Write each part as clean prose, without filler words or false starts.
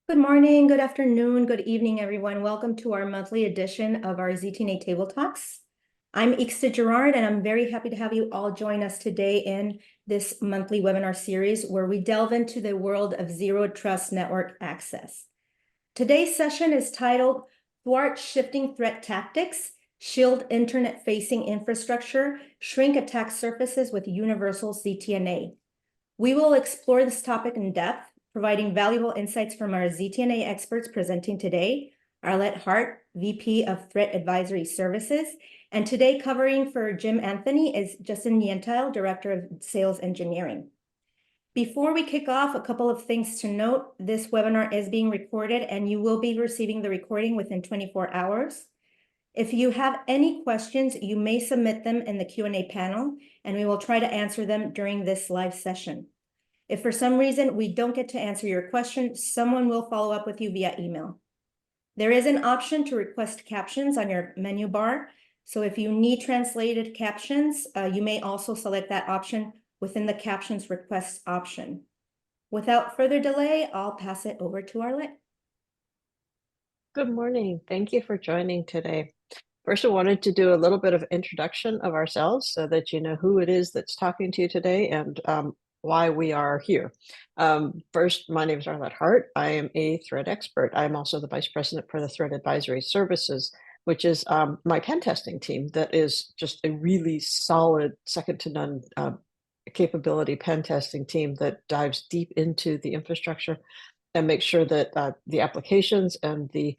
Good morning, good afternoon, good evening, everyone. Welcome to our monthly edition of our ZTNA Table Talks. I'm Ixta Gerard, and I'm very happy to have you all join us today in this monthly webinar series where we delve into the world of Zero Trust Network Access. Today's session is titled Thwart Shifting Threat Tactics, Shield Internet-Facing Infrastructure, Shrink Attack Surfaces with Universal ZTNA. We will explore this topic in depth, providing valuable insights from our ZTNA experts presenting today, Arlette Hart, VP of Threat Advisory Services, and today covering for Jim Anthony is Justin Yentile, Director of Sales Engineering. Before we kick off, a couple of things to note. This webinar is being recorded and you will be receiving the recording within 24 hours. If you have any questions, you may submit them in the Q&A panel, and we will try to answer them during this live session. If for some reason we don't get to answer your question, someone will follow up with you via email. There is an option to request captions on your menu bar. So if you need translated captions, you may also select that option within the captions request option. Without further delay, I'll pass it over to Arlette. Good morning. Thank you for joining today. First, I wanted to do a little bit of introduction of ourselves so that you know who it is that's talking to you today and why we are here. First, my name is Arlette Hart. I am a threat expert. I'm also the Vice President for the Threat Advisory Services, which is my pen testing team that is just a really solid, second to none capability pen testing team that dives deep into the infrastructure and makes sure that the applications and the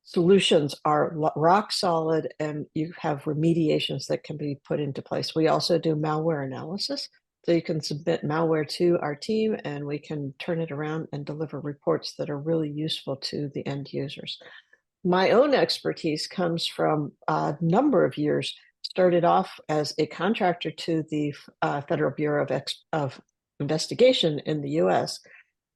solutions are rock solid and you have remediations that can be put into place. We also do malware analysis. So you can submit malware to our team and we can turn it around and deliver reports that are really useful to the end users. My own expertise comes from a number of years. Started off as a contractor to the Federal Bureau of Investigation in the US.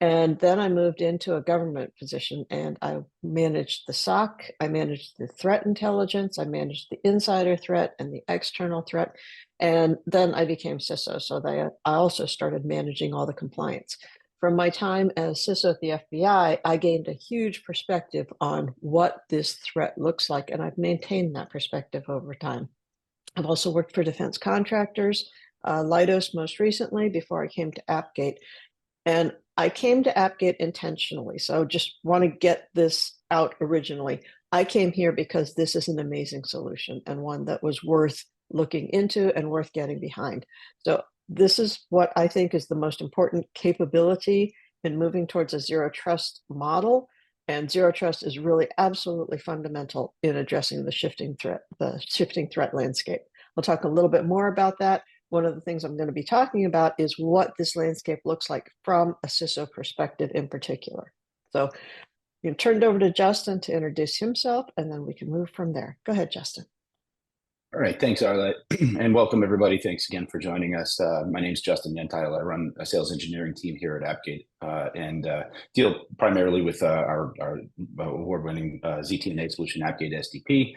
And then I moved into a government position and I managed the SOC, I managed the threat intelligence, I managed the insider threat and the external threat. And then I became CISO, so I also started managing all the compliance. From my time as CISO at the FBI, I gained a huge perspective on what this threat looks like, and I've maintained that perspective over time. I've also worked for defense contractors, Leidos most recently, before I came to Appgate. And I came to Appgate intentionally, so just want to get this out originally. I came here because this is an amazing solution and one that was worth looking into and worth getting behind. So this is what I think is the most important capability in moving towards a zero trust model. And zero trust is really absolutely fundamental in addressing the shifting threat landscape. I'll talk a little bit more about that. One of the things I'm going to be talking about is what this landscape looks like from a CISO perspective in particular. So you can turn it over to Justin to introduce himself, and then we can move from there. Go ahead, Justin. All right, thanks, Arlette, and welcome everybody. Thanks again for joining us. My name is Justin Yentile. I run a sales engineering team here at Appgate and deal primarily with our award-winning ZTNA solution, Appgate SDP.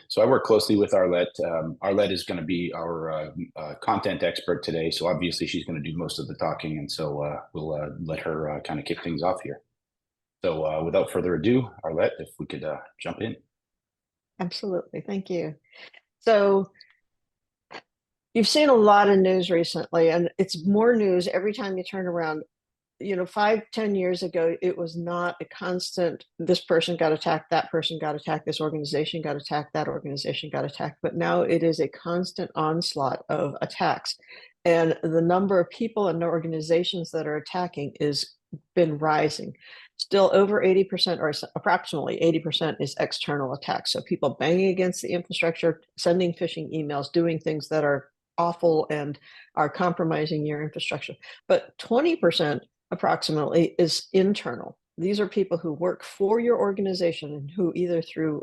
So I work closely with Arlette. Arlette is going to be our content expert today, so obviously she's going to do most of the talking, and so we'll let her kind of kick things off here. So without further ado, Arlette, if we could jump in. Absolutely, thank you. So you've seen a lot of news recently, and it's more news every time you turn around. You know, 5-10 years ago, it was not a constant, this person got attacked, that person got attacked, this organization got attacked, that organization got attacked. But now it is a constant onslaught of attacks. And the number of people and organizations that are attacking is been rising. Still over 80% or approximately 80% is external attacks. So people banging against the infrastructure, sending phishing emails, doing things that are awful and are compromising your infrastructure. But 20% approximately is internal. These are people who work for your organization and who either through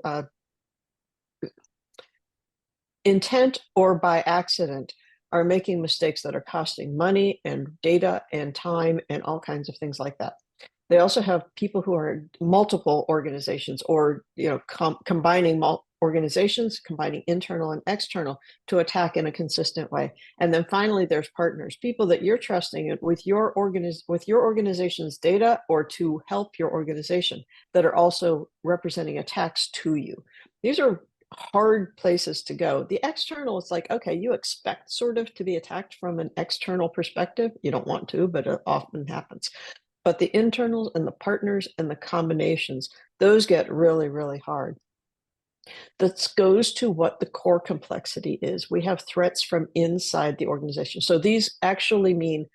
intent or by accident are making mistakes that are costing money and data and time and all kinds of things like that. They also have people who are multiple organizations or combining organizations, combining internal and external to attack in a consistent way. And then finally, there's partners, people that you're trusting with your organization's data or to help your organization that are also representing attacks to you. These are hard places to go. The external is like, okay, you expect sort of to be attacked from an external perspective. You don't want to, but it often happens. But the internals and the partners and the combinations, those get really, really hard. That goes to what the core complexity is. We have threats from inside the organization. So these actually mean,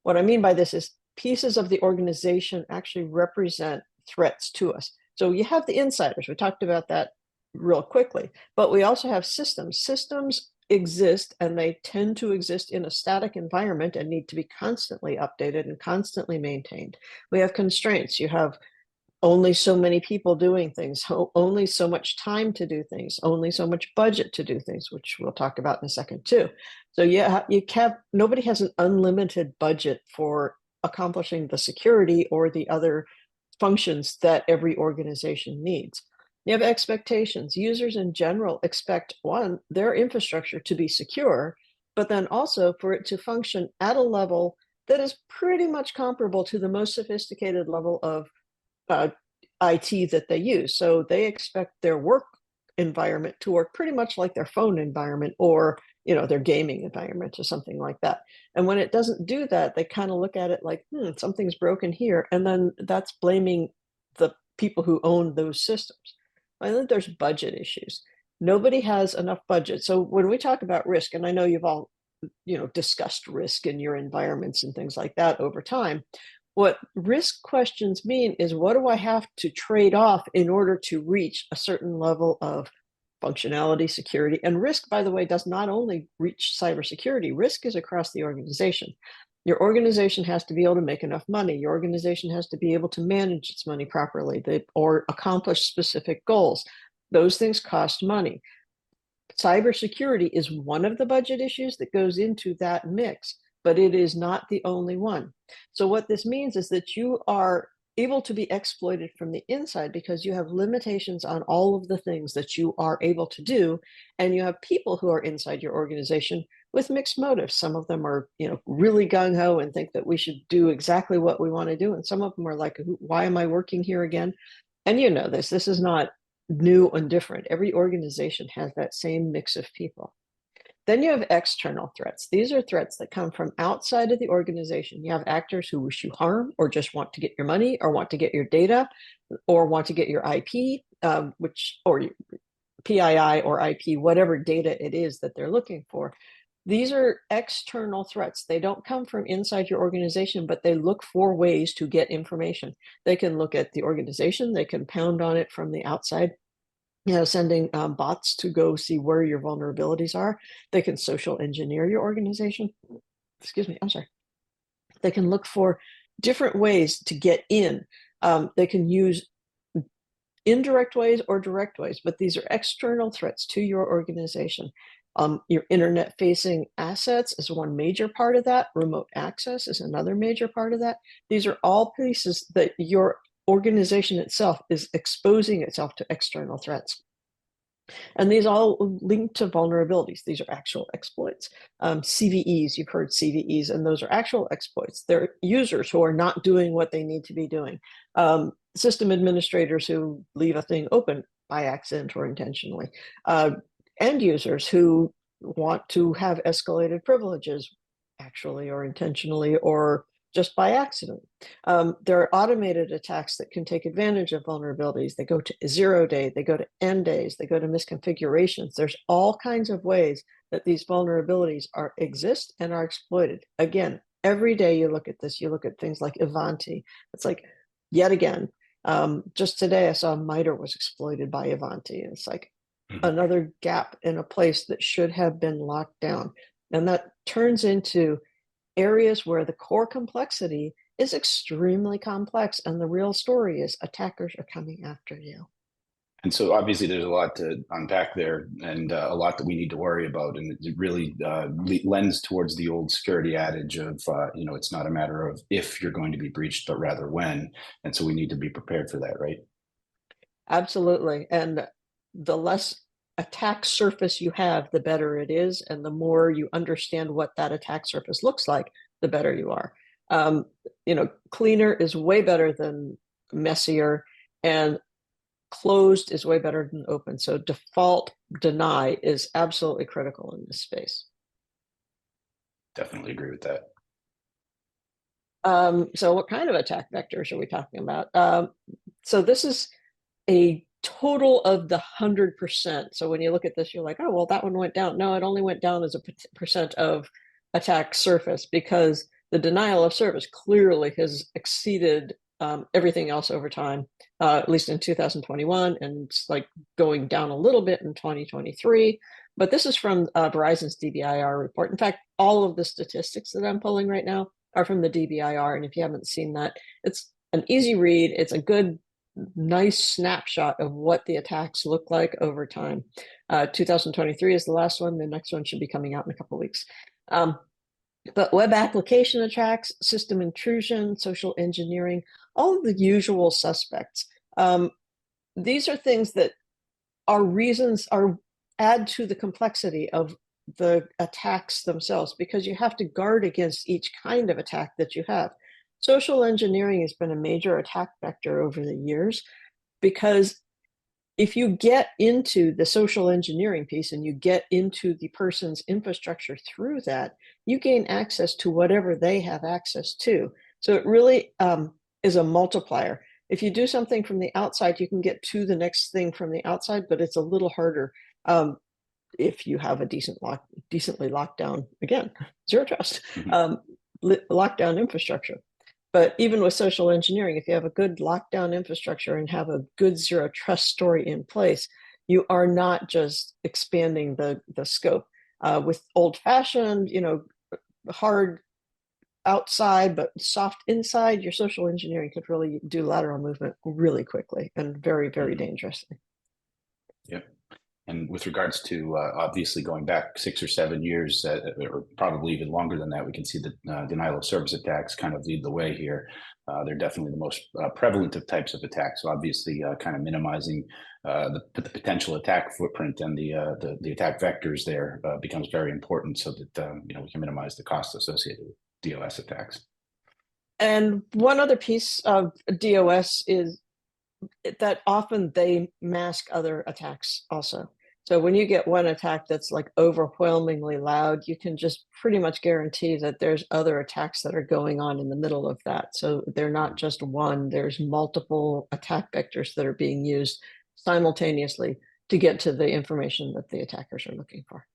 what I mean by this is pieces of the organization actually represent threats to us. So you have the insiders. We talked about that real quickly, but we also have systems. Systems exist and they tend to exist in a static environment and need to be constantly updated and constantly maintained. We have constraints. You have only so many people doing things, only so much time to do things, only so much budget to do things, which we'll talk about in a second too. So yeah, nobody has an unlimited budget for accomplishing the security or the other functions that every organization needs. You have expectations. Users in general expect, one, their infrastructure to be secure, but then also for it to function at a level that is pretty much comparable to the most sophisticated level of IT that they use. So they expect their work environment to work pretty much like their phone environment or their gaming environment or something like that. And when it doesn't do that, they kind of look at it like, something's broken here. And then that's blaming the people who own those systems. I think there's budget issues. Nobody has enough budget. So when we talk about risk, and I know you've all discussed risk in your environments and things like that over time, what risk questions mean is, what do I have to trade off in order to reach a certain level of functionality, security? And risk, by the way, does not only reach cybersecurity. Risk is across the organization. Your organization has to be able to make enough money. Your organization has to be able to manage its money properly or accomplish specific goals. Those things cost money. Cybersecurity is one of the budget issues that goes into that mix, but it is not the only one. So what this means is that you are able to be exploited from the inside because you have limitations on all of the things that you are able to do. And you have people who are inside your organization with mixed motives. Some of them are, really gung-ho and think that we should do exactly what we want to do. And some of them are like, why am I working here again? And this is not new and different. Every organization has that same mix of people. Then you have external threats. These are threats that come from outside of the organization. You have actors who wish you harm or just want to get your money or want to get your data or want to get your IP, or PII or IP, whatever data it is that they're looking for. These are external threats. They don't come from inside your organization, but they look for ways to get information. They can look at the organization. They can pound on it from the outside, sending bots to go see where your vulnerabilities are. They can social engineer your organization. Excuse me, I'm sorry. They can look for different ways to get in. They can use indirect ways or direct ways, but these are external threats to your organization. Your internet-facing assets is one major part of that. Remote access is another major part of that. These are all pieces that your organization itself is exposing itself to external threats. And these all link to vulnerabilities. These are actual exploits. CVEs, you've heard CVEs, and those are actual exploits. They're users who are not doing what they need to be doing. System administrators who leave a thing open by accident or intentionally. End users who want to have escalated privileges, actually or intentionally, or just by accident. There are automated attacks that can take advantage of vulnerabilities. They go to 0-day, they go to end days, they go to misconfigurations. There's all kinds of ways that these vulnerabilities exist and are exploited. Again, every day you look at this, you look at things like Ivanti. It's like, yet again, just today I saw MITRE was exploited by Ivanti. And it's like another gap in a place that should have been locked down. And that turns into areas where the core complexity is extremely complex, and the real story is attackers are coming after you. And so obviously there's a lot to unpack there, and a lot that we need to worry about. And it really lends towards the old security adage of, it's not a matter of if you're going to be breached, but rather when. And so we need to be prepared for that, right? Absolutely. And the less attack surface you have, the better it is. And the more you understand what that attack surface looks like, the better you are. Cleaner is way better than messier, and closed is way better than open. So default deny is absolutely critical in this space. Definitely agree with that. So what kind of attack vectors are we talking about? So this is a total of the 100%. So when you look at this, you're like, oh, well, that one went down. No, it only went down as a percent of attack surface, because the denial of service clearly has exceeded everything else over time, at least in 2021, and it's like going down a little bit in 2023. But this is from Verizon's DBIR report. In fact, all of the statistics that I'm pulling right now are from the DBIR. And if you haven't seen that, it's an easy read. It's a good, nice snapshot of what the attacks look like over time. 2023 is the last one. The next one should be coming out in a couple of weeks. But web application attacks, system intrusion, social engineering, all of the usual suspects. These are things that add to the complexity of the attacks themselves, because you have to guard against each kind of attack that you have. Social engineering has been a major attack vector over the years, because if you get into the social engineering piece and you get into the person's infrastructure through that, you gain access to whatever they have access to. So it really is a multiplier. If you do something from the outside, you can get to the next thing from the outside, but it's a little harder if you have a decently locked down, again, zero trust, lockdown infrastructure. But even with social engineering, if you have a good lockdown infrastructure and have a good zero trust story in place, you are not just expanding the scope. With old-fashioned, hard outside but soft inside, your social engineering could really do lateral movement really quickly and very, very dangerously. Yep. And with regards to obviously going back 6 or 7 years, or probably even longer than that, we can see that denial of service attacks kind of lead the way here. They're definitely the most prevalent of types of attacks. So obviously, kind of minimizing the potential attack footprint and the attack vectors there becomes very important, so that we can minimize the costs associated with DOS attacks. And one other piece of DOS is that often they mask other attacks also. So when you get one attack that's like overwhelmingly loud, you can just pretty much guarantee that there's other attacks that are going on in the middle of that. So they're not just one, there's multiple attack vectors that are being used simultaneously to get to the information that the attackers are looking for.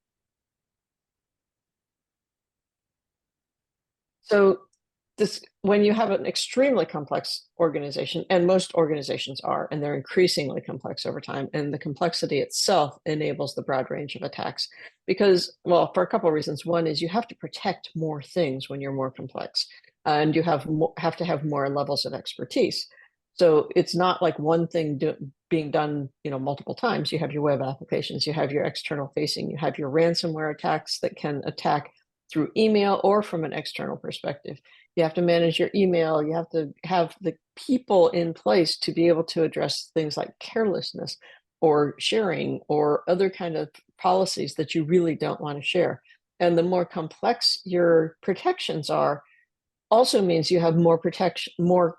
So when you have an extremely complex organization, and most organizations are, and they're increasingly complex over time, and the complexity itself enables the broad range of attacks, because, well, for a couple of reasons. One is you have to protect more things when you're more complex, and you have to have more levels of expertise. So it's not like one thing being done, multiple times. You have your web applications, you have your external facing, you have your ransomware attacks that can attack through email or from an external perspective. You have to manage your email. You have to have the people in place to be able to address things like carelessness or sharing or other kind of policies that you really don't want to share. And the more complex your protections are, also means you have more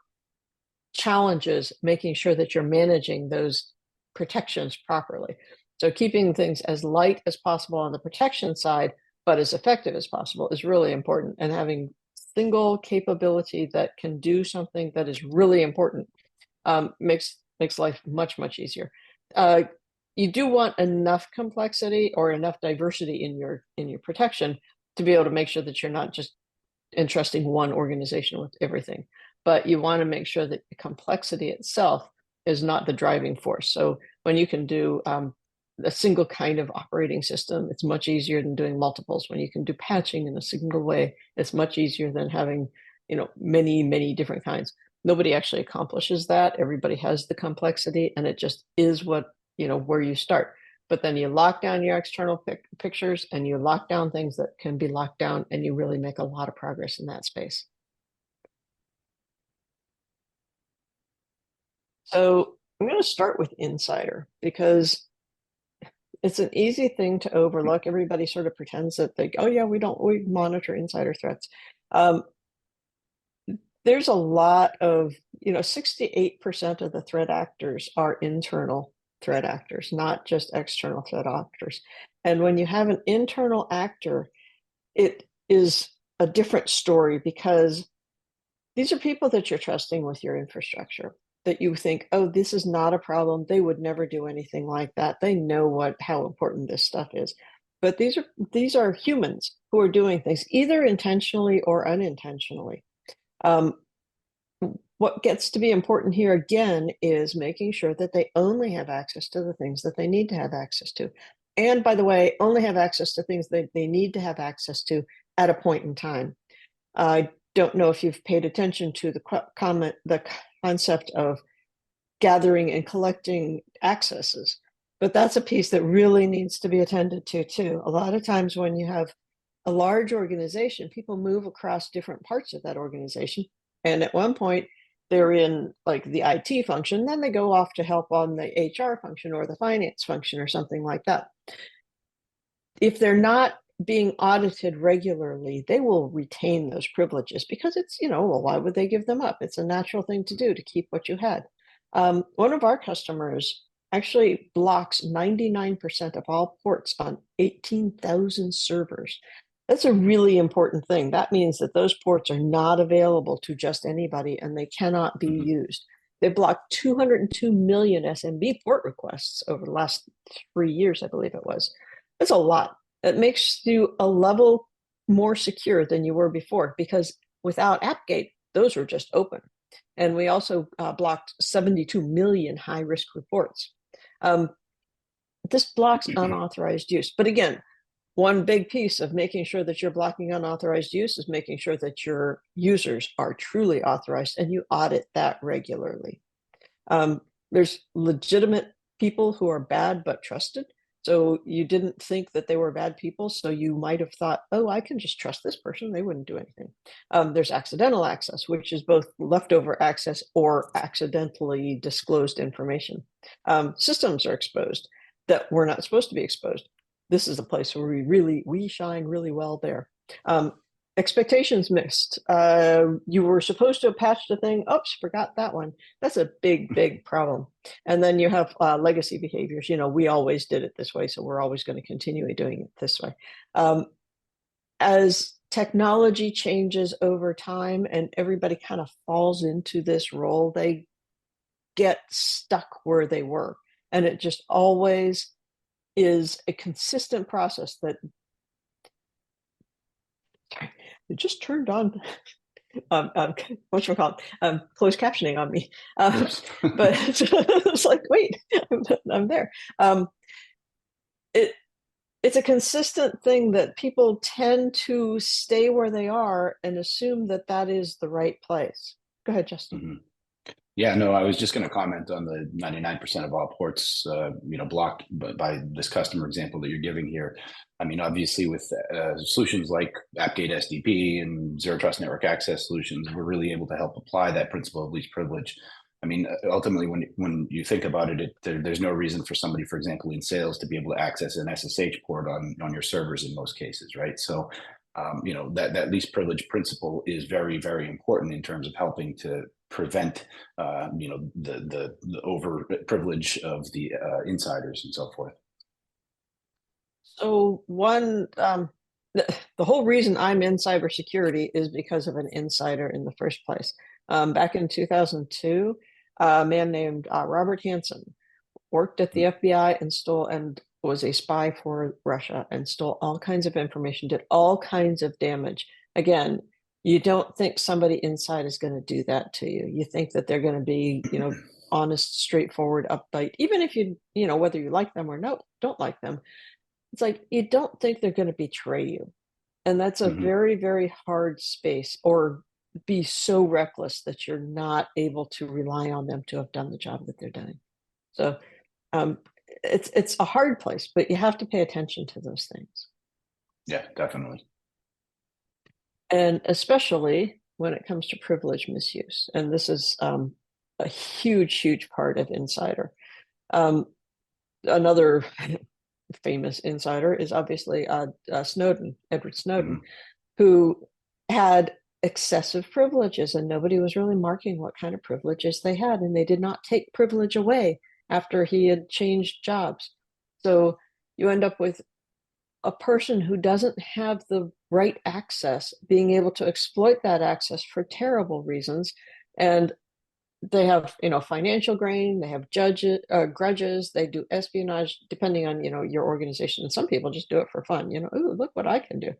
challenges making sure that you're managing those protections properly. So keeping things as light as possible on the protection side, but as effective as possible, is really important. And having single capability that can do something that is really important makes life much, much easier. You do want enough complexity or enough diversity in your protection to be able to make sure that you're not just entrusting one organization with everything, but you want to make sure that the complexity itself is not the driving force. So when you can do a single kind of operating system, it's much easier than doing multiples. When you can do patching in a single way, it's much easier than having, many, many different kinds. Nobody actually accomplishes that. Everybody has the complexity, and it just is what, where you start. But then you lock down your external pictures, and you lock down things that can be locked down, and you really make a lot of progress in that space. So I'm going to start with Insider, because it's an easy thing to overlook. Everybody sort of pretends that oh yeah, we monitor insider threats. There's a lot of, 68% of the threat actors are internal threat actors, not just external threat actors. And when you have an internal actor, it is a different story, because these are people that you're trusting with your infrastructure, that you think, oh, this is not a problem. They would never do anything like that. They know how important this stuff is. But these are humans who are doing things either intentionally or unintentionally. What gets to be important here again is making sure that they only have access to the things that they need to have access to. And by the way, only have access to things that they need to have access to at a point in time. I don't know if you've paid attention to the concept of gathering and collecting accesses, but that's a piece that really needs to be attended to too. A lot of times when you have a large organization, people move across different parts of that organization. And at one point, they're in like the IT function, then they go off to help on the HR function or the finance function or something like that. If they're not being audited regularly, they will retain those privileges, because it's, well, why would they give them up? It's a natural thing to do, to keep what you had. One of our customers actually blocks 99% of all ports on 18,000 servers. That's a really important thing. That means that those ports are not available to just anybody, and they cannot be used. They blocked 202 million SMB port requests over the last 3 years, I believe it was. That's a lot. It makes you a level more secure than you were before, because without AppGate, those were just open. And we also blocked 72 million high-risk reports. This blocks unauthorized use. But again, one big piece of making sure that you're blocking unauthorized use is making sure that your users are truly authorized, and you audit that regularly. There's legitimate people who are bad but trusted. So you didn't think that they were bad people, so you might have thought, oh, I can just trust this person. They wouldn't do anything. There's accidental access, which is both leftover access or accidentally disclosed information. Systems are exposed that were not supposed to be exposed. This is a place where we shine really well there. Expectations missed. You were supposed to have patched a thing. Oops, forgot that one. That's a big problem. And then you have legacy behaviors. We always did it this way, so we're always going to continue doing it this way. As technology changes over time and everybody kind of falls into this role, they get stuck where they were. And it just always is a consistent process that it just turned on whatchamacallit, closed captioning on me. But it's like, wait, I'm there. It's a consistent thing that people tend to stay where they are and assume that that is the right place. Go ahead, Justin. Mm-hmm. Yeah, no, I was just going to comment on the 99% of all ports, blocked by this customer example that you're giving here. I mean, obviously, with solutions like AppGate SDP and Zero Trust Network Access solutions, we're really able to help apply that principle of least privilege. I mean, ultimately, when you think about it, there's no reason for somebody, for example, in sales, to be able to access an SSH port on your servers in most cases, right? So, that least privilege principle is very, very important in terms of helping to prevent the over privilege of the insiders and so forth. So the whole reason I'm in cybersecurity is because of an insider in the first place. Back in 2002, a man named Robert Hansen worked at the FBI and was a spy for Russia and stole all kinds of information, did all kinds of damage. Again, you don't think somebody inside is going to do that to you. You think that they're going to be, honest, straightforward, uptight, even if whether you like them or don't like them. It's like, you don't think they're going to betray you. And that's a very, very hard space, or be so reckless that you're not able to rely on them to have done the job that they're doing. So it's a hard place, but you have to pay attention to those things. Yeah, definitely. And especially when it comes to privilege misuse. And this is a huge part of Insider. Another famous insider is obviously Snowden, Edward Snowden, Mhm. who had excessive privileges, and nobody was really marking what kind of privileges they had, and they did not take privilege away after he had changed jobs. So you end up with a person who doesn't have the right access being able to exploit that access for terrible reasons. And they have, financial gain, they have grudges, they do espionage, depending on, your organization. And some people just do it for fun, oh, look what I can do.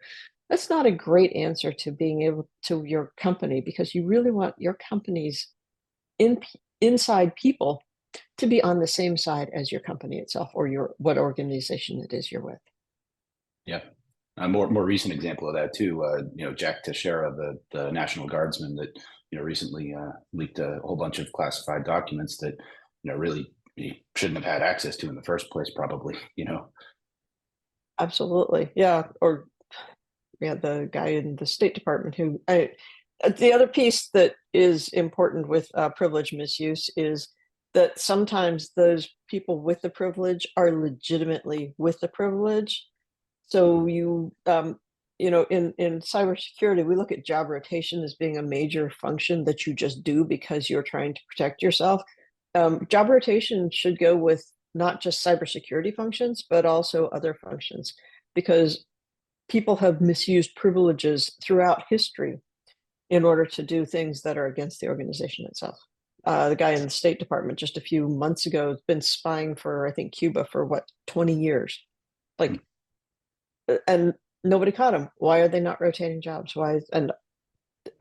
That's not a great answer to being able to your company, because you really want your company's inside people to be on the same side as your company itself, or what organization it is you're with. Yeah. A more recent example of that too, Jack Teixeira, the National Guardsman that, recently leaked a whole bunch of classified documents that, really he shouldn't have had access to in the first place, probably, Absolutely. Yeah. Or the guy in the State Department the other piece that is important with privilege misuse is that sometimes those people with the privilege are legitimately with the privilege. So in cybersecurity, we look at job rotation as being a major function that you just do because you're trying to protect yourself. Job rotation should go with not just cybersecurity functions, but also other functions, because people have misused privileges throughout history in order to do things that are against the organization itself. The guy in the State Department just a few months ago has been spying for, I think, Cuba for 20 years. And nobody caught him. Why are they not rotating jobs? And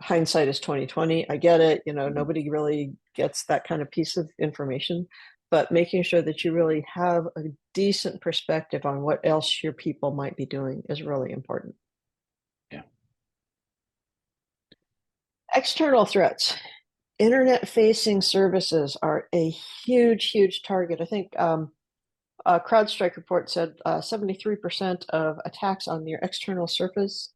hindsight is 2020. I get it. Nobody really gets that kind of piece of information, but making sure that you really have a decent perspective on what else your people might be doing is really important. Yeah. External threats. Internet-facing services are a huge target. I think a CrowdStrike report said 73% of attacks on your external surface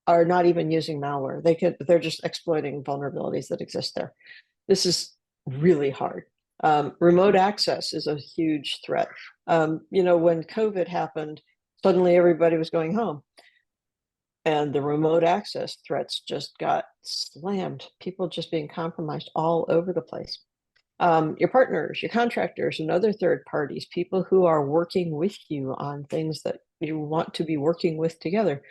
are not even using malware. They're just exploiting vulnerabilities that exist there. This is really hard. Remote access is a huge threat. When COVID happened, suddenly everybody was going home, and the remote access threats just got slammed. People just being compromised all over the place. Your partners, your contractors, and other third parties, people who are working with you on things that you want to be working with together.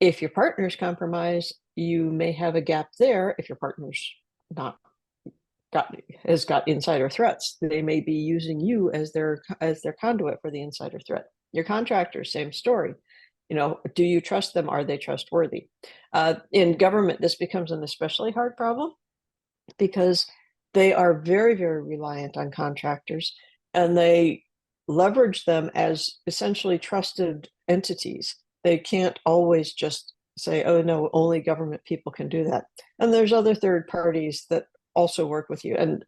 If your partner's compromised, you may have a gap there. If your partner's has got insider threats, they may be using you as their conduit for the insider threat. Your contractors, same story. Do you trust them? Are they trustworthy? In government, this becomes an especially hard problem because they are very reliant on contractors, and they leverage them as essentially trusted entities. They can't always just say, oh no, only government people can do that. And there's other third parties that also work with you, and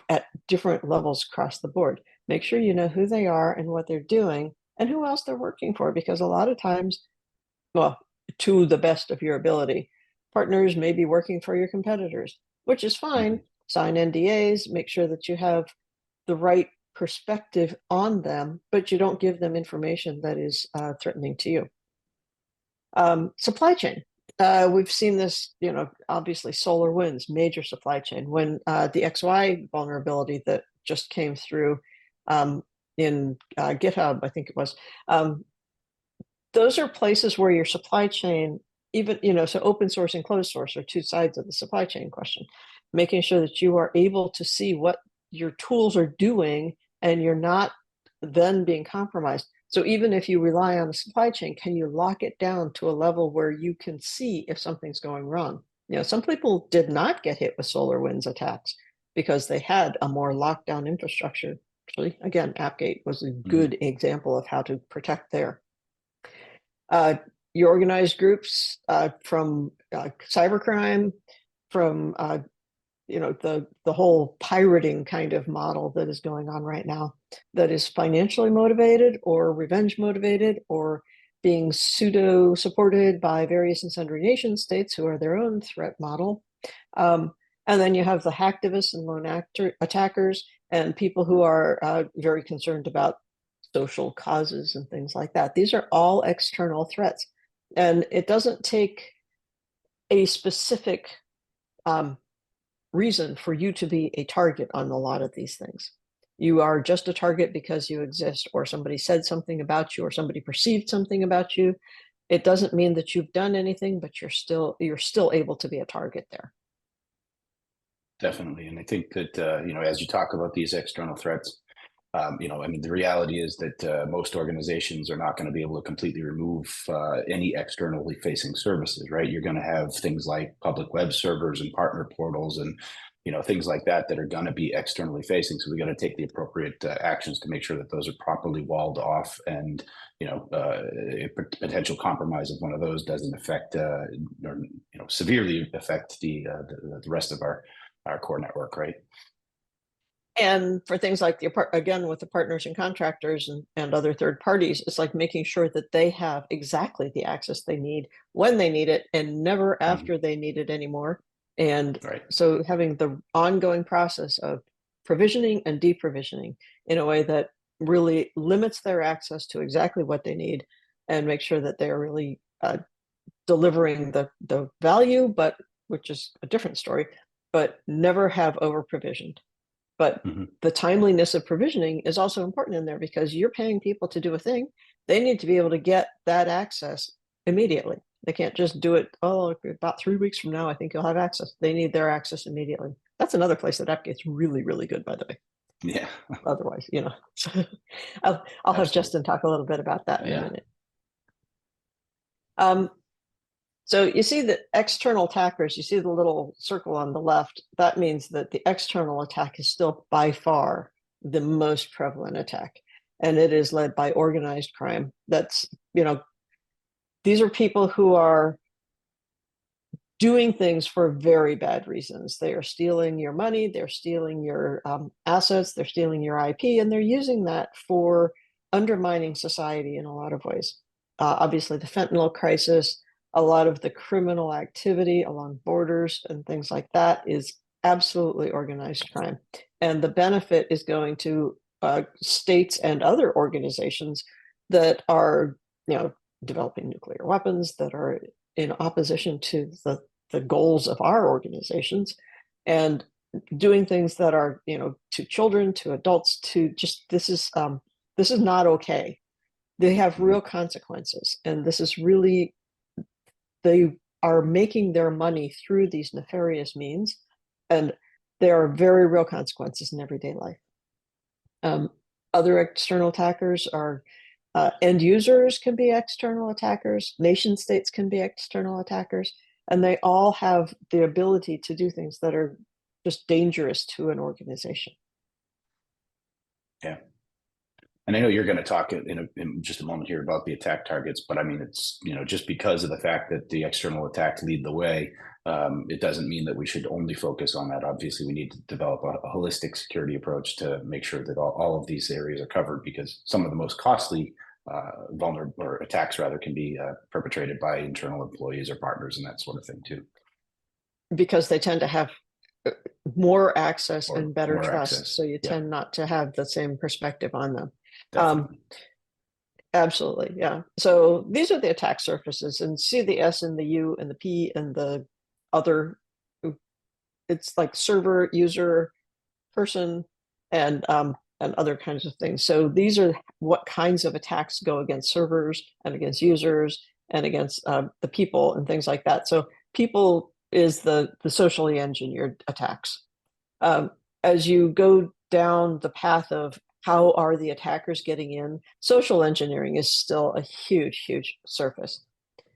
at different levels across the board. Make sure you know who they are and what they're doing and who else they're working for, because a lot of times, well, to the best of your ability, partners may be working for your competitors, which is fine. Mhm. Sign NDAs, make sure that you have the right perspective on them, but you don't give them information that is threatening to you. Supply chain. We've seen this, obviously SolarWinds, major supply chain. When the XY vulnerability that just came through in GitHub, I think it was, those are places where your supply chain, even, so open source and closed source are two sides of the supply chain question. Making sure that you are able to see what your tools are doing and you're not then being compromised. So even if you rely on the supply chain, can you lock it down to a level where you can see if something's going wrong? Some people did not get hit with SolarWinds attacks because they had a more locked down infrastructure. Actually, again, AppGate was a good example of how to protect there. Your organized groups from cybercrime, from the whole pirating kind of model that is going on right now, that is financially motivated or revenge motivated or being pseudo supported by various and sundry nation states who are their own threat model. And then you have the hacktivists and lone attackers and people who are very concerned about social causes and things like that. These are all external threats. And it doesn't take a specific reason for you to be a target on a lot of these things. You are just a target because you exist, or somebody said something about you, or somebody perceived something about you. It doesn't mean that you've done anything, but you're still able to be a target there. Definitely. And I think that, as you talk about these external threats, the reality is that most organizations are not going to be able to completely remove any externally facing services, right? You're going to have things like public web servers and partner portals and, things like that are going to be externally facing. So we got to take the appropriate actions to make sure that those are properly walled off, and, a potential compromise of one of those doesn't affect or, severely affect the rest of our core network, right? And for things like again, with the partners and contractors and other third parties, it's like making sure that they have exactly the access they need when they need it, and never after they need it anymore. And right. So having the ongoing process of provisioning and deprovisioning in a way that really limits their access to exactly what they need, and make sure that they are really delivering the value, but which is a different story, but never have over provisioned. But the timeliness of provisioning is also important in there, because you're paying people to do a thing. They need to be able to get that access immediately. They can't just do it, oh, about 3 weeks from now, I think you'll have access. They need their access immediately. That's another place that AppGate's really, really good, by the way. Yeah. Otherwise, I'll have Justin talk a little bit about that in a minute. So you see the external attackers, you see the little circle on the left, that means that the external attack is still by far the most prevalent attack. And it is led by organized crime. That's, these are people who are doing things for very bad reasons. They are stealing your money, they're stealing your assets, they're stealing your IP, and they're using that for undermining society in a lot of ways. Obviously, the fentanyl crisis, a lot of the criminal activity along borders and things like that is absolutely organized crime. And the benefit is going to states and other organizations that are, developing nuclear weapons, that are in opposition to the goals of our organizations, and doing things that are, to children, to adults, to just, this is not okay. They have real consequences. And this is really, they are making their money through these nefarious means, and there are very real consequences in everyday life. Other external attackers are end users can be external attackers, nation states can be external attackers, and they all have the ability to do things that are just dangerous to an organization. Yeah. And I know you're going to talk in just a moment here about the attack targets, but I mean, it's, just because of the fact that the external attacks lead the way, it doesn't mean that we should only focus on that. Obviously, we need to develop a holistic security approach to make sure that all of these areas are covered, because some of the most costly vulnerable or attacks rather can be perpetrated by internal employees or partners and that sort of thing too. Because they tend to have more access and better trust. Access. So you tend not to have the same perspective on them. Absolutely. Yeah. So these are the attack surfaces, and see the S and the U and the P and the other, it's like server, user, person, and other kinds of things. So these are what kinds of attacks go against servers and against users and against the people and things like that. So people is the socially engineered attacks. As you go down the path of how are the attackers getting in, social engineering is still a huge, huge surface.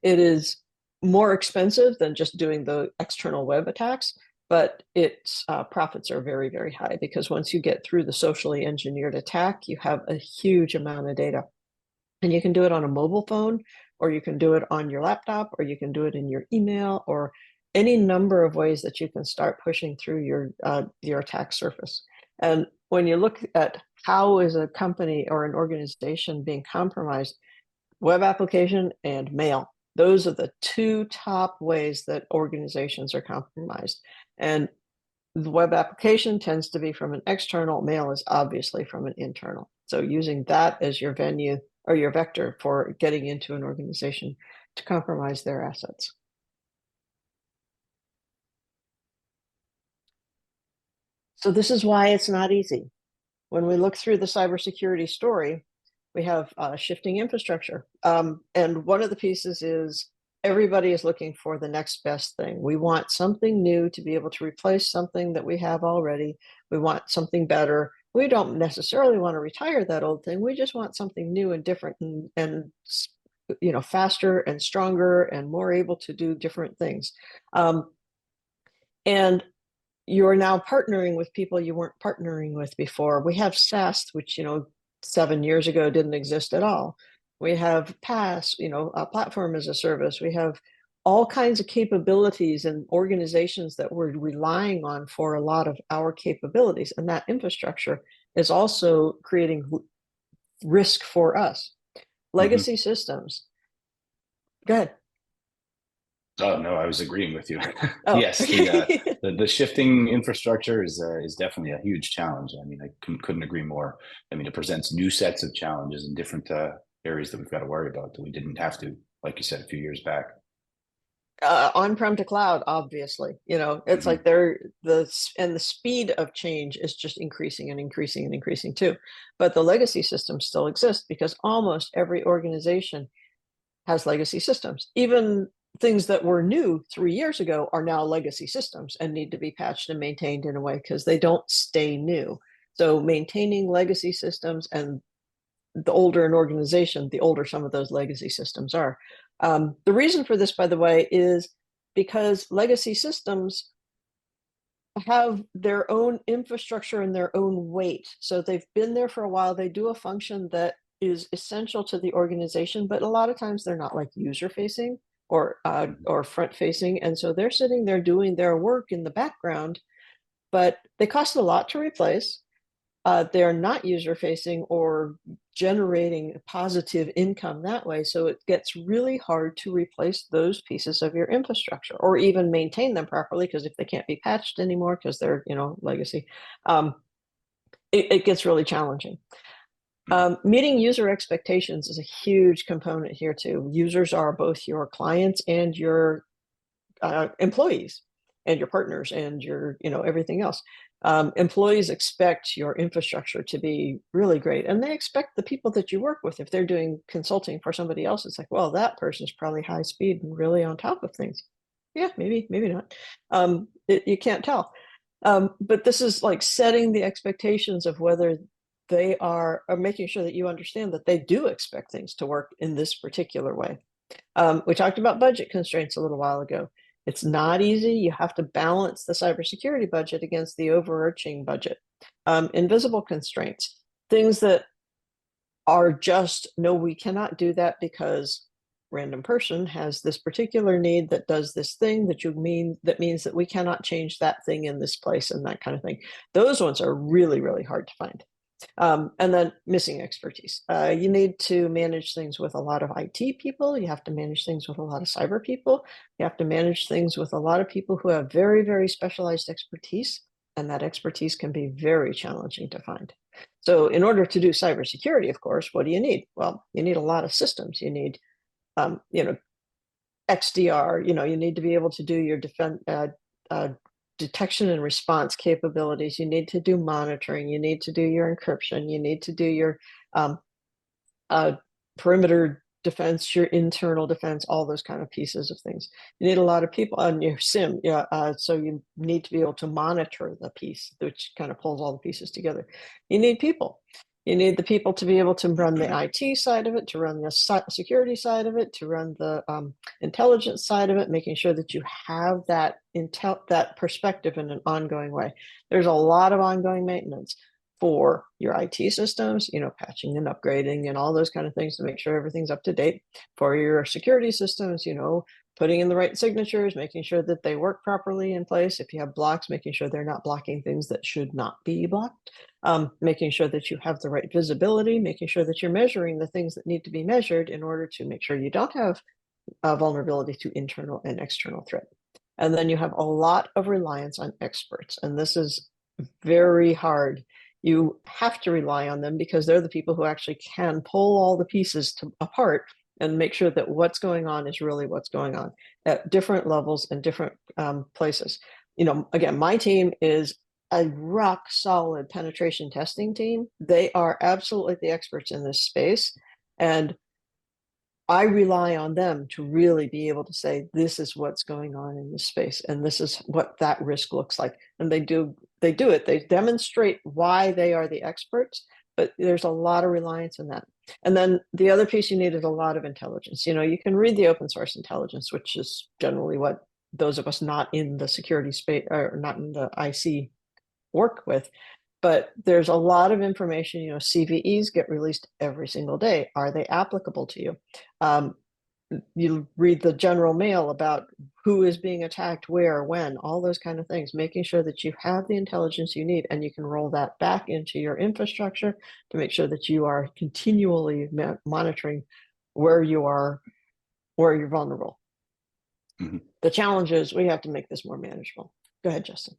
It is more expensive than just doing the external web attacks, but its profits are very, very high, because once you get through the socially engineered attack, you have a huge amount of data. And you can do it on a mobile phone, or you can do it on your laptop, or you can do it in your email, or any number of ways that you can start pushing through your attack surface. And when you look at how is a company or an organization being compromised, web application and mail, those are the two top ways that organizations are compromised. And the web application tends to be from an external, mail is obviously from an internal. So using that as your venue or your vector for getting into an organization to compromise their assets. So this is why it's not easy. When we look through the cybersecurity story, we have shifting infrastructure. And one of the pieces is everybody is looking for the next best thing. We want something new to be able to replace something that we have already. We want something better. We don't necessarily want to retire that old thing. We just want something new and different and faster and stronger and more able to do different things. And you're now partnering with people you weren't partnering with before. We have SaaS, which 7 years ago didn't exist at all. We have PaaS, a platform as a service. We have all kinds of capabilities and organizations that we're relying on for a lot of our capabilities, and that infrastructure is also creating risk for us. Legacy systems. Go ahead. Oh no, I was agreeing with you. Oh, Yes, okay. the shifting infrastructure is definitely a huge challenge. I mean, I couldn't agree more. I mean, it presents new sets of challenges in different areas that we've got to worry about that we didn't have to, like you said, a few years back. On-prem to cloud, obviously, it's like the speed of change is just increasing and increasing and increasing too. But the legacy systems still exist because almost every organization has legacy systems. Even things that were new 3 years ago are now legacy systems and need to be patched and maintained in a way because they don't stay new. So maintaining legacy systems, and the older an organization, the older some of those legacy systems are. The reason for this, by the way, is because legacy systems have their own infrastructure and their own weight. So they've been there for a while. They do a function that is essential to the organization, but a lot of times they're not like user facing or front facing. And so they're sitting there doing their work in the background, but they cost a lot to replace. They're not user facing or generating positive income that way. So it gets really hard to replace those pieces of your infrastructure or even maintain them properly, because if they can't be patched anymore because they're legacy, it gets really challenging. Meeting user expectations is a huge component here too. Users are both your clients and your employees and your partners and your everything else. Employees expect your infrastructure to be really great, and they expect the people that you work with, if they're doing consulting for somebody else, it's like, well, that person's probably high speed and really on top of things. Yeah, maybe not. You can't tell. But this is like setting the expectations of whether they are making sure that you understand that they do expect things to work in this particular way. We talked about budget constraints a little while ago. It's not easy. You have to balance the cybersecurity budget against the overarching budget. Invisible constraints, things that are just, no, we cannot do that because random person has this particular need that does this thing that means that we cannot change that thing in this place, and that kind of thing. Those ones are really, really hard to find. And then missing expertise. You need to manage things with a lot of IT people. You have to manage things with a lot of cyber people. You have to manage things with a lot of people who have very, very specialized expertise. And that expertise can be very challenging to find. So in order to do cybersecurity, of course, what do you need? Well, you need a lot of systems. You need, XDR, you need to be able to do your detection and response capabilities. You need to do monitoring. You need to do your encryption. You need to do your perimeter defense, your internal defense, all those kind of pieces of things. You need a lot of people on your SIM. So you need to be able to monitor the piece, which kind of pulls all the pieces together. You need people. You need the people to be able to run the IT side of it, to run the security side of it, to run the intelligence side of it, making sure that you have that that perspective in an ongoing way. There's a lot of ongoing maintenance for your IT systems, patching and upgrading and all those kind of things to make sure everything's up to date. For your security systems, putting in the right signatures, making sure that they work properly in place. If you have blocks, making sure they're not blocking things that should not be blocked. Making sure that you have the right visibility, making sure that you're measuring the things that need to be measured in order to make sure you don't have a vulnerability to internal and external threat. And then you have a lot of reliance on experts. And this is very hard. you have to rely on them because they're the people who actually can pull all the pieces apart and make sure that what's going on is really what's going on at different levels and different places. Again, my team is a rock solid penetration testing team. They are absolutely the experts in this space. And I rely on them to really be able to say, this is what's going on in this space, and this is what that risk looks like. And they do it. They demonstrate why they are the experts, but there's a lot of reliance in that. And then the other piece you need is a lot of intelligence. You can read the open source intelligence, which is generally what those of us not in the security space or not in the IC work with. But there's a lot of information. CVEs get released every single day. Are they applicable to you? You read the general mail about who is being attacked, where, when, all those kind of things, making sure that you have the intelligence you need and you can roll that back into your infrastructure to make sure that you are continually monitoring where you're vulnerable. Mm-hmm. The challenge is we have to make this more manageable. Go ahead, Justin.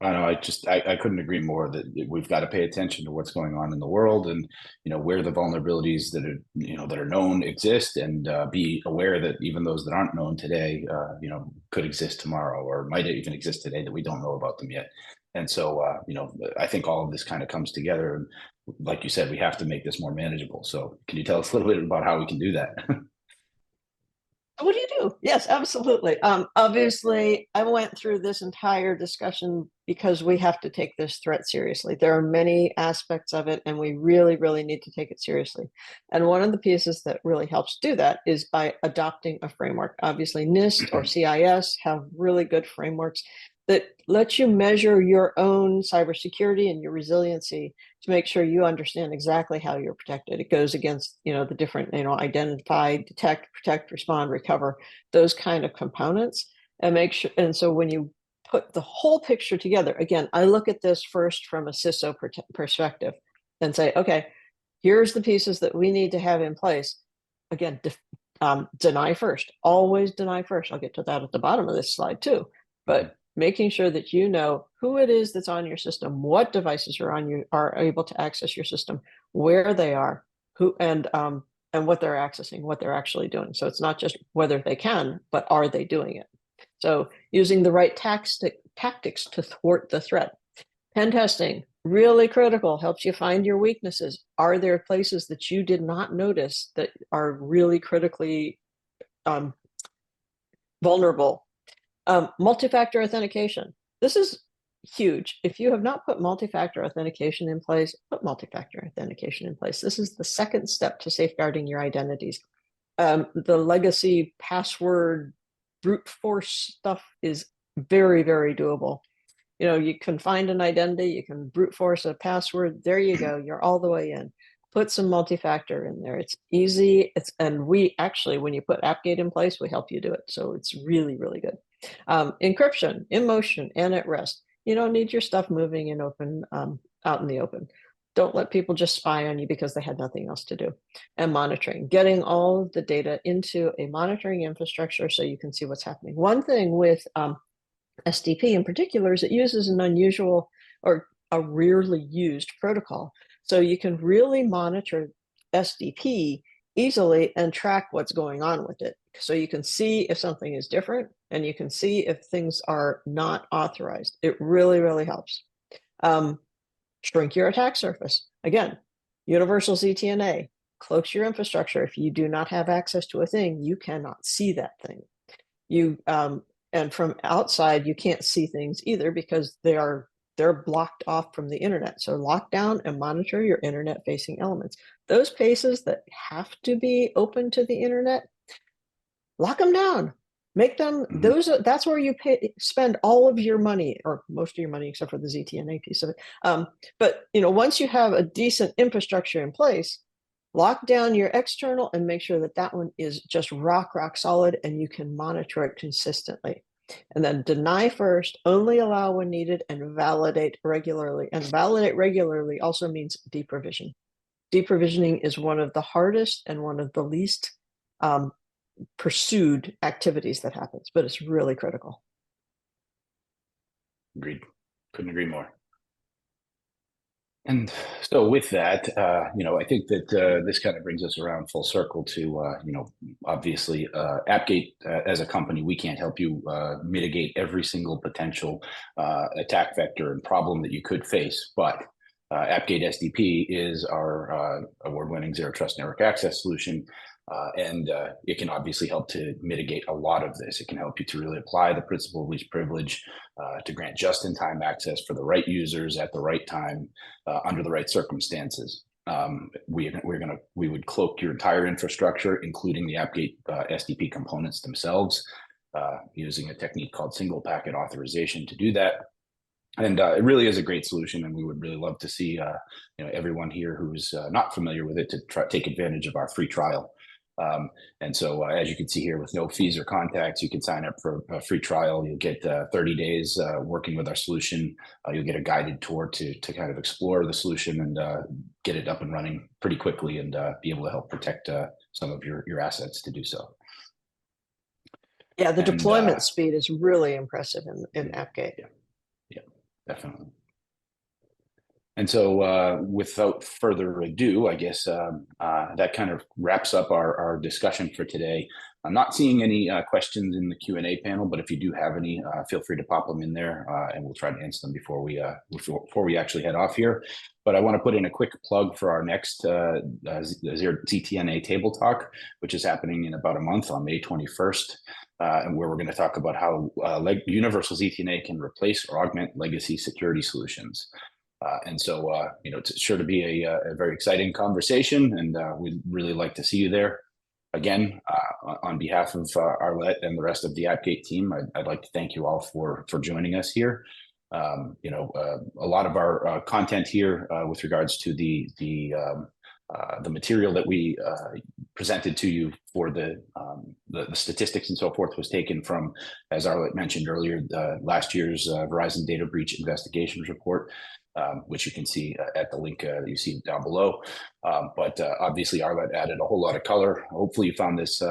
I know. I couldn't agree more that we've got to pay attention to what's going on in the world, and where the vulnerabilities that are known exist, and be aware that even those that aren't known today, could exist tomorrow, or might even exist today that we don't know about them yet. And so, I think all of this kind of comes together, and like you said, we have to make this more manageable. So, can you tell us a little bit about how we can do that? What do you do? Yes, absolutely. Obviously, I went through this entire discussion because we have to take this threat seriously. There are many aspects of it, and we really, really need to take it seriously. And one of the pieces that really helps do that is by adopting a framework. Obviously, NIST or CIS have really good frameworks that let you measure your own cybersecurity and your resiliency to make sure you understand exactly how you're protected. It goes against, the different, identify, detect, protect, respond, recover, those kind of components, and make sure. And so when you put the whole picture together, again, I look at this first from a CISO perspective and say, okay, here's the pieces that we need to have in place. Again, deny first, always deny first. I'll get to that at the bottom of this slide too, but making sure that you know who it is that's on your system, what devices are able to access your system, where they are, who, and what they're accessing, what they're actually doing. So it's not just whether they can, but are they doing it? So using the right tactics to thwart the threat. Pen testing, really critical, helps you find your weaknesses. Are there places that you did not notice that are really critically vulnerable? Multi-factor authentication. This is huge. If you have not put multi-factor authentication in place, put multi-factor authentication in place. This is the second step to safeguarding your identities. The legacy password brute force stuff is very, very doable. You can find an identity, you can brute force a password. There you go. You're all the way in. Put some multi-factor in there. It's easy. And we actually, when you put AppGate in place, we help you do it. So it's really, really good. Encryption, in motion and at rest. You don't need your stuff moving in open, out in the open. Don't let people just spy on you because they had nothing else to do. And monitoring, getting all of the data into a monitoring infrastructure so you can see what's happening. One thing with SDP in particular is it uses an unusual or a rarely used protocol. So you can really monitor SDP easily and track what's going on with it. So you can see if something is different and you can see if things are not authorized. It really, really helps. Shrink your attack surface. Again, universal ZTNA, cloaks your infrastructure. If you do not have access to a thing, you cannot see that thing. And from outside, you can't see things either because they're blocked off from the internet. So lock down and monitor your internet facing elements. Those places that have to be open to the internet, lock them down. Make them that's where you spend all of your money, or most of your money, except for the ZTNA piece of it. But once you have a decent infrastructure in place, lock down your external and make sure that one is just rock solid and you can monitor it consistently. And then deny first, only allow when needed, and validate regularly. And validate regularly also means deprovision. Deprovisioning is one of the hardest and one of the least pursued activities that happens, but it's really critical. Agreed. Couldn't agree more. And so with that, I think that this kind of brings us around full circle to, obviously, Appgate as a company, we can't help you mitigate every single potential attack vector and problem that you could face. But Appgate SDP is our award-winning Zero Trust Network Access solution. And it can obviously help to mitigate a lot of this. It can help you to really apply the principle of least privilege to grant just-in-time access for the right users at the right time under the right circumstances. We would cloak your entire infrastructure, including the Appgate SDP components themselves, using a technique called single packet authorization to do that. And it really is a great solution, and we would really love to see everyone here who's not familiar with it to take advantage of our free trial. And so as you can see here, with no fees or contacts, you can sign up for a free trial. You'll get 30 days working with our solution. You'll get a guided tour to kind of explore the solution and get it up and running pretty quickly and be able to help protect some of your assets to do so. Yeah, the deployment speed is really impressive in Appgate. Yeah, definitely. And so without further ado, I guess that kind of wraps up our discussion for today. I'm not seeing any questions in the Q&A panel, but if you do have any, feel free to pop them in there and we'll try to answer them before we actually head off here. But I want to put in a quick plug for our next ZTNA Table Talk, which is happening in about a month on May 21st. And where we're going to talk about how universal ZTNA can replace or augment legacy security solutions. And so, it's sure to be a very exciting conversation, and we'd really like to see you there. Again, on behalf of Arlette and the rest of the Appgate team, I'd like to thank you all for joining us here. A lot of our content here with regards to the material that we presented to you for the statistics and so forth was taken from, as Arlette mentioned earlier, last year's Verizon Data Breach Investigations Report, which you can see at the link that you see down below. But obviously Arlette added a whole lot of color. Hopefully you found this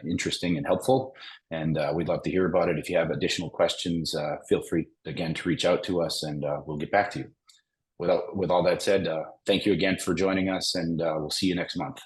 interesting and helpful, and we'd love to hear about it. If you have additional questions, feel free again to reach out to us and we'll get back to you. With all that said, thank you again for joining us, and we'll see you next month.